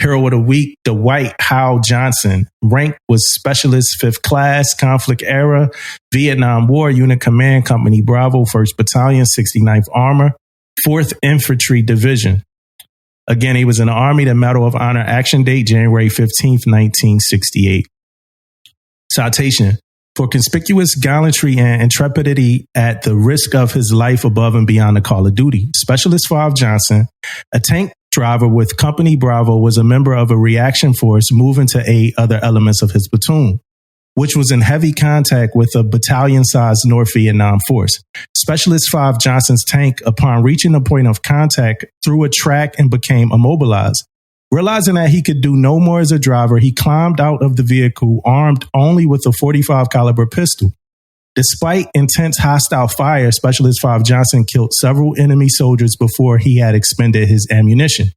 Hero of the Week, Dwight Hal Johnson. Rank was Specialist 5th Class, Conflict Era, Vietnam War, Unit Command, Company Bravo, 1st Battalion, 69th Armor, 4th Infantry Division. Again, he was in the Army, the Medal of Honor, action date, January 15th, 1968. Citation. For conspicuous gallantry and intrepidity at the risk of his life above and beyond the call of duty, Specialist 5 Johnson, a tank driver with Company Bravo, was a member of a reaction force moving to aid other elements of his platoon, which was in heavy contact with a battalion-sized North Vietnam force. Specialist 5 Johnson's tank, upon reaching the point of contact, threw a track and became immobilized. Realizing that he could do no more as a driver, he climbed out of the vehicle armed only with a .45 caliber pistol. Despite intense hostile fire, Specialist 5 Johnson killed several enemy soldiers before he had expended his ammunition.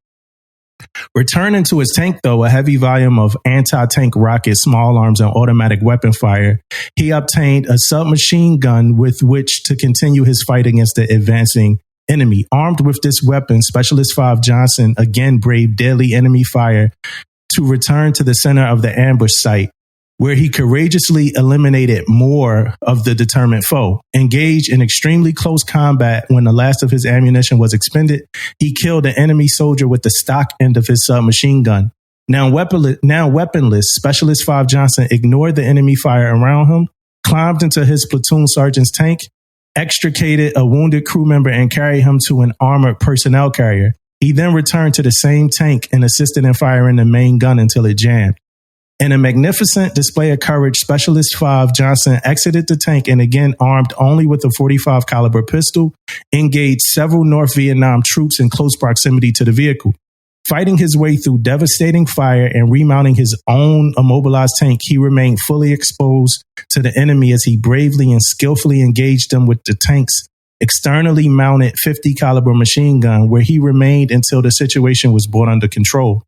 Returning to his tank, though, a heavy volume of anti-tank rockets, small arms, and automatic weapon fire, he obtained a submachine gun with which to continue his fight against the advancing enemy. Armed with this weapon, Specialist 5 Johnson again braved deadly enemy fire to return to the center of the ambush site, where he courageously eliminated more of the determined foe. Engaged in extremely close combat when the last of his ammunition was expended, he killed an enemy soldier with the stock end of his submachine gun. Now weaponless, Specialist 5 Johnson ignored the enemy fire around him, climbed into his platoon sergeant's tank, extricated a wounded crew member, and carried him to an armored personnel carrier. He then returned to the same tank and assisted in firing the main gun until it jammed. In a magnificent display of courage, Specialist 5 Johnson exited the tank and, again armed only with a .45 caliber pistol, engaged several North Vietnam troops in close proximity to the vehicle. Fighting his way through devastating fire and remounting his own immobilized tank, he remained fully exposed to the enemy as he bravely and skillfully engaged them with the tank's externally mounted .50 caliber machine gun, where he remained until the situation was brought under control.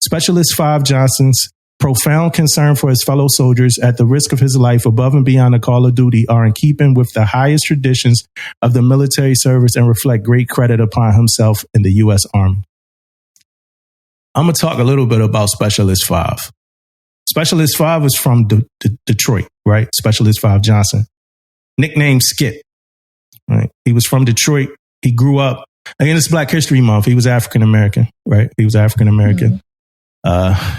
Specialist 5 Johnson's profound concern for his fellow soldiers at the risk of his life above and beyond the call of duty are in keeping with the highest traditions of the military service and reflect great credit upon himself and the U.S. Army. I'm going to talk a little bit about Specialist 5. Specialist 5 was from Detroit, right? Specialist 5 Johnson. Nicknamed Skip, right? He was from Detroit. He grew up, again, it's Black History Month. He was African-American, right? He was African-American.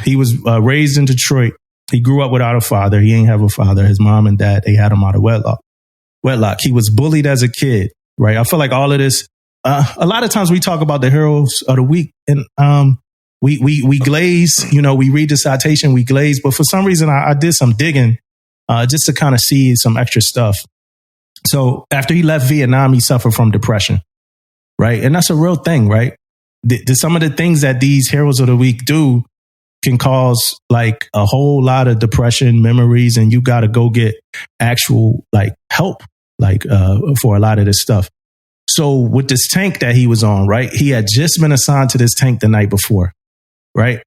He was raised in Detroit. He grew up without a father. He didn't have a father. His mom and dad, they had him out of wedlock. He was bullied as a kid, right? I feel like all of this, a lot of times we talk about the heroes of the week and we glaze, we read the citation, we glaze, but for some reason I did some digging just to kind of see some extra stuff. So after he left Vietnam, he suffered from depression, right? And that's a real thing, right? Some of the things that these heroes of the week do can cause like a whole lot of depression, memories, and you got to go get actual like help, for a lot of this stuff. So with this tank that he was on, right, he had just been assigned to this tank the night before, right?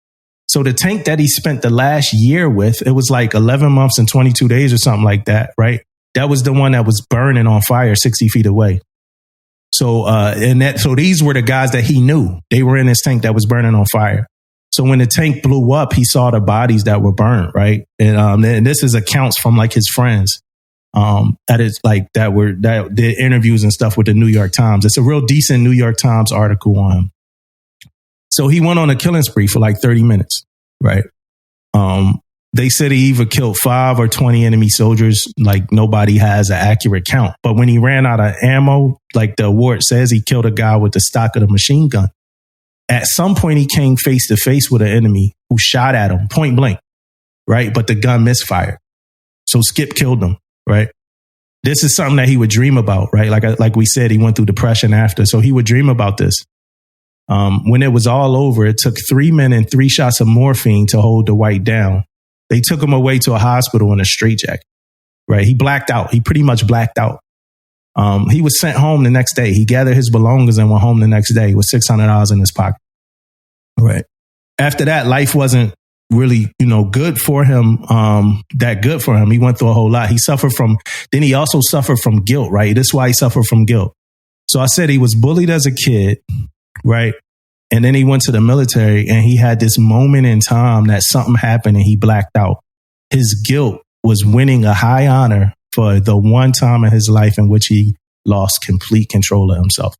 So the tank that he spent the last year with, it was like 11 months and 22 days or something like that, right? That was the one that was burning on fire 60 feet away. So, so these were the guys that he knew. They were in this tank that was burning on fire. So when the tank blew up, he saw the bodies that were burnt, right? And this is accounts from like his friends, that is like that did interviews and stuff with the New York Times. It's a real decent New York Times article on him. So he went on a killing spree for like 30 minutes, right? They said he either killed 5 or 20 enemy soldiers. Like nobody has an accurate count. But when he ran out of ammo, like the award says, he killed a guy with the stock of the machine gun. At some point, he came face to face with an enemy who shot at him point blank, right? But the gun misfired. So Skip killed him, right? This is something that he would dream about, right? Like we said, he went through depression after. So he would dream about this. When it was all over, it took 3 men and 3 shots of morphine to hold Dwight down. They took him away to a hospital in a straitjacket, right? He blacked out. He pretty much blacked out. He was sent home the next day. He gathered his belongings and went home the next day with $600 in his pocket, right? After that, life wasn't really, good for him, that good for him. He went through a whole lot. Then he also suffered from guilt, right? That's why he suffered from guilt. So I said he was bullied as a kid, right? And then he went to the military and he had this moment in time that something happened and he blacked out. His guilt was winning a high honor for the one time in his life in which he lost complete control of himself.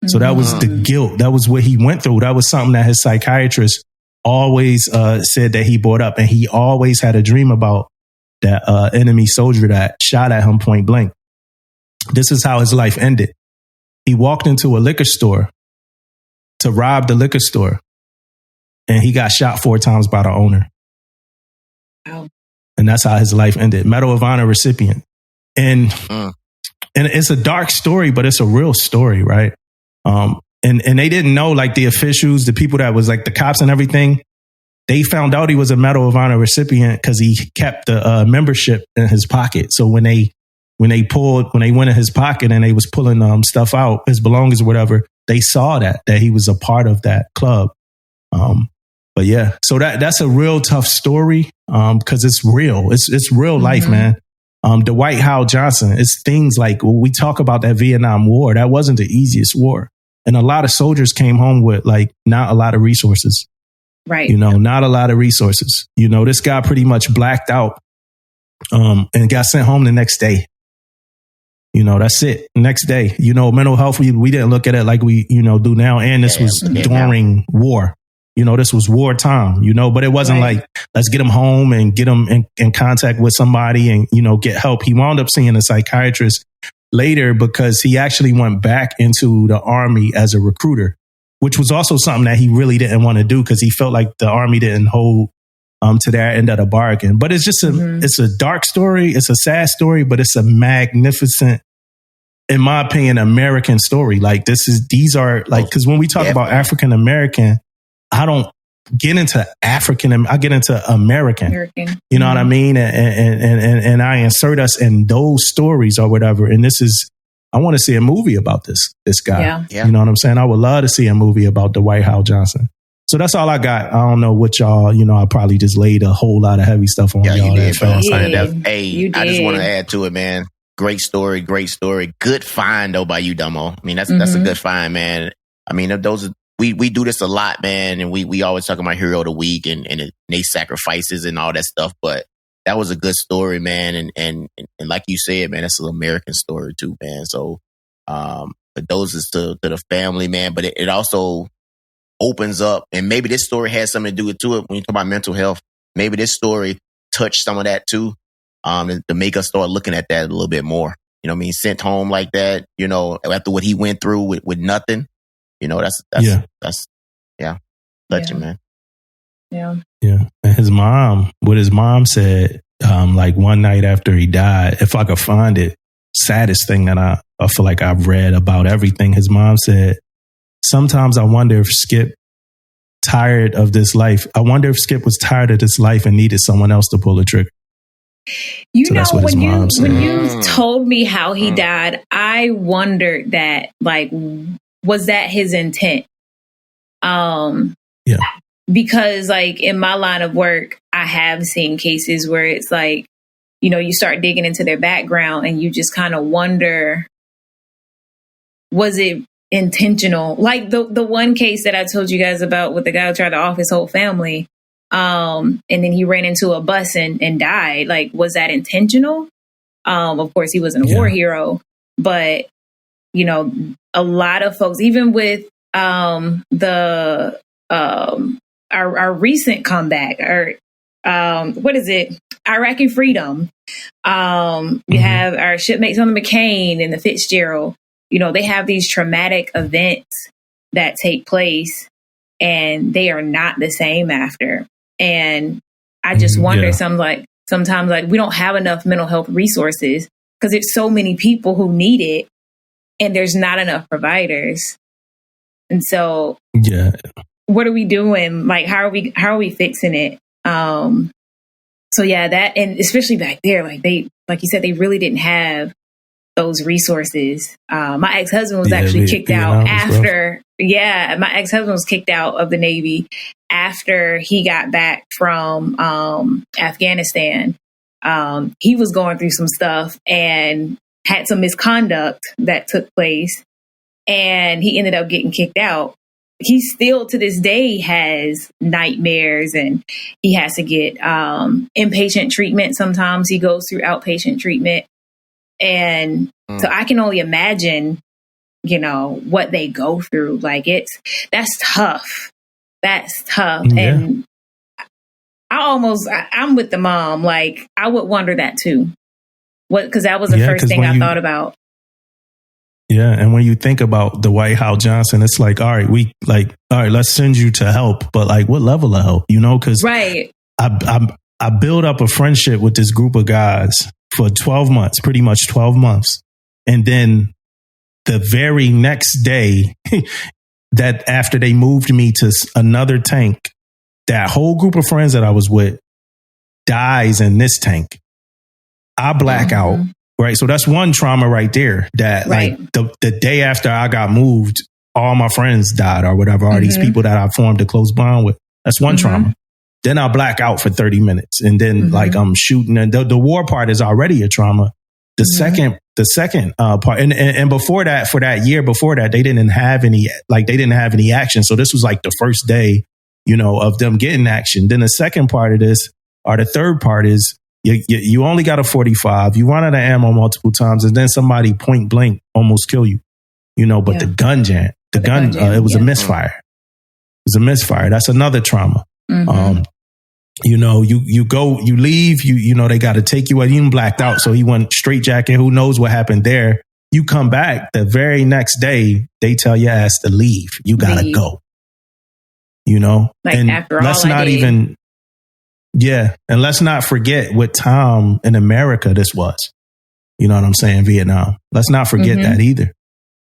So that was the guilt. That was what he went through. That was something that his psychiatrist always said that he brought up. And he always had a dream about that enemy soldier that shot at him point blank. This is how his life ended. He walked into a liquor store to rob the liquor store, and he got shot 4 times by the owner. Wow. And that's how his life ended. Medal of Honor recipient. And it's a dark story, but it's a real story, right? And they didn't know, like the officials, the people that was like the cops and everything, they found out he was a Medal of Honor recipient because he kept the membership in his pocket. So when they went in his pocket and they was pulling stuff out, his belongings or whatever, they saw that he was a part of that club. But yeah, so that's a real tough story because it's real. It's real life, man. Dwight Hal Johnson, it's things like when we talk about that Vietnam War, that wasn't the easiest war. And a lot of soldiers came home with like not a lot of resources. Right. Not a lot of resources. This guy pretty much blacked out and got sent home the next day. That's it. Next day, mental health, we didn't look at it like we, do now. And this was during war. This was wartime, but it wasn't like, let's get him home and get him in contact with somebody and, get help. He wound up seeing a psychiatrist later because he actually went back into the Army as a recruiter, which was also something that he really didn't want to do because he felt like the Army didn't hold to their end of the bargain. But it's just it's a dark story. It's a sad story, but it's a magnificent, in my opinion, American story. Like these are like, because when we talk about African American, I don't get into African, I get into American. You know what I mean? And I insert us in those stories or whatever. And I want to see a movie about this guy. Yeah. You know what I'm saying? I would love to see a movie about Dwight Hal Johnson. So that's all I got. I don't know what y'all, I probably just laid a whole lot of heavy stuff on y'all. You did, bro. You did. I just want to add to it, man. Great story. Good find though by you, Dumbo. I mean, that's a good find, man. I mean, we do this a lot, man, and we always talk about hero of the week and they sacrifices and all that stuff. But that was a good story, man, and like you said, man, that's an American story too, man. So, but those is to the family, man. But it also opens up, and maybe this story has something to do with it when you talk about mental health. Maybe this story touched some of that too, to make us start looking at that a little bit more. You know what I mean? Sent home like that, after what he went through with nothing. That's legend, man. Yeah. Yeah. And what his mom said, like one night after he died, if I could find it, saddest thing that I feel like I've read about everything. His mom said, sometimes I wonder if Skip tired of this life. I wonder if Skip was tired of this life and needed someone else to pull the trigger. When you told me how he died, I wondered that, like, was that his intent? Because like in my line of work, I have seen cases where it's like, you start digging into their background and you just kind of wonder, was it intentional? Like the one case that I told you guys about with the guy who tried to off his whole family. And then he ran into a bus and died. Like, was that intentional? Of course, he wasn't a war hero, but a lot of folks, even with our recent comeback, or what is it? Iraqi freedom. We have our shipmates on the McCain and the Fitzgerald. They have these traumatic events that take place, and they are not the same after. And I just wonder sometimes we don't have enough mental health resources because there's so many people who need it and there's not enough providers. And so what are we doing? Like, how are we fixing it? So that, and especially back there, like you said, they really didn't have those resources. My ex-husband was actually kicked out after, my ex-husband was kicked out of the Navy after he got back from Afghanistan. He was going through some stuff and had some misconduct that took place, and he ended up getting kicked out. he still to this day has nightmares, and he has to get inpatient treatment. Sometimes he goes through outpatient treatment. And so I can only imagine, what they go through. Like that's tough. That's tough. Yeah. And I'm with the mom. Like I would wonder that too. Because that was the first thing I thought about. Yeah. And when you think about Dwight Hal Johnson, it's like, all right, let's send you to help. But like, what level of help, Because right. I build up a friendship with this group of guys for 12 months, pretty much 12 months. And then the very next day that after they moved me to another tank, that whole group of friends that I was with dies in this tank. I black out. Right. So that's one trauma right there that like the day after I got moved, all my friends died or whatever, all these people that I formed a close bond with. That's one trauma. Then I black out for 30 minutes and then like I'm shooting, and the war part is already a trauma. The second part, and before that, for that year before that, they didn't have any action. So this was like the first day, of them getting action. Then the second part of this, or the third part is you only got a 45. You run out of ammo multiple times, and then somebody point blank almost kill you. But the gun jam, it was a misfire. It was a misfire. That's another trauma. You leave, they got to take you out. You blacked out. So he went straight jacket. Who knows what happened there? You come back the very next day, they tell your ass to leave. You got to go, Like and after let's all not even, and let's not forget what time in America this was. You know what I'm saying? Vietnam. Let's not forget that either.